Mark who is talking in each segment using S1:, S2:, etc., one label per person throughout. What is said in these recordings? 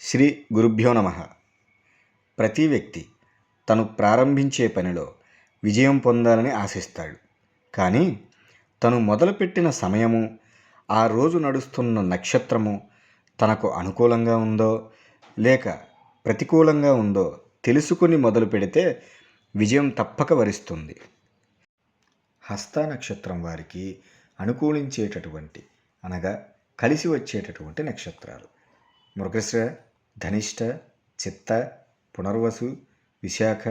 S1: శ్రీ గురుభ్యో నమః. ప్రతి వ్యక్తి తను ప్రారంభించే పనిలో విజయం పొందాలని ఆశిస్తాడు. కానీ తను మొదలుపెట్టిన సమయము, ఆ రోజు నడుస్తున్న నక్షత్రము తనకు అనుకూలంగా ఉందో లేక ప్రతికూలంగా ఉందో తెలుసుకుని మొదలు పెడితే విజయం తప్పక వరిస్తుంది. హస్త నక్షత్రం వారికి అనుకూలించేటటువంటి అనగా కలిసి వచ్చేటటువంటి నక్షత్రాలు మృగశిర, ధనిష్ట, చిత్త, పునర్వసు, విశాఖ,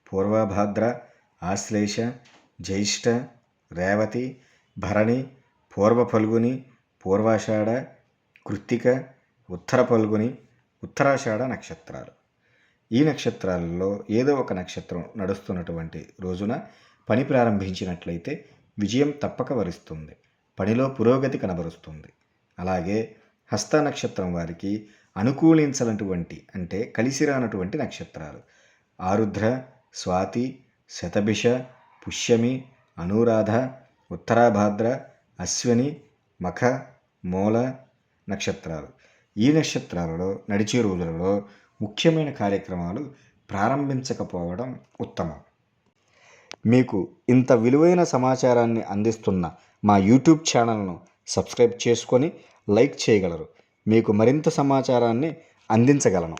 S1: పూర్వభాద్ర, ఆశ్లేష, జ్యేష్ఠ, రేవతి, భరణి, పూర్వ ఫల్గుని, పూర్వాషాఢ, కృత్తిక, ఉత్తర ఫల్గుని, ఉత్తరాషాఢ నక్షత్రాలు. ఈ నక్షత్రాలలో ఏదో ఒక నక్షత్రం నడుస్తున్నటువంటి రోజున పని ప్రారంభించినట్లయితే విజయం తప్పక వరిస్తుంది, పనిలో పురోగతి కనబరుస్తుంది. అలాగే హస్త నక్షత్రం వారికి అనుకూలించనటువంటి అంటే కలిసి రానటువంటి నక్షత్రాలు ఆరుద్ర, స్వాతి, శతభిష, పుష్యమి, అనురాధ, ఉత్తరాభాద్ర, అశ్విని, మఖ, మూల నక్షత్రాలు. ఈ నక్షత్రాలలో నడిచే రోజులలో ముఖ్యమైన కార్యక్రమాలు ప్రారంభించకపోవడం ఉత్తమం. మీకు ఇంత విలువైన సమాచారాన్ని అందిస్తున్న మా యూట్యూబ్ ఛానల్ను సబ్స్క్రైబ్ చేసుకొని లైక్ చేయగలరు. మీకు మరింత సమాచారాన్ని అందించగలను.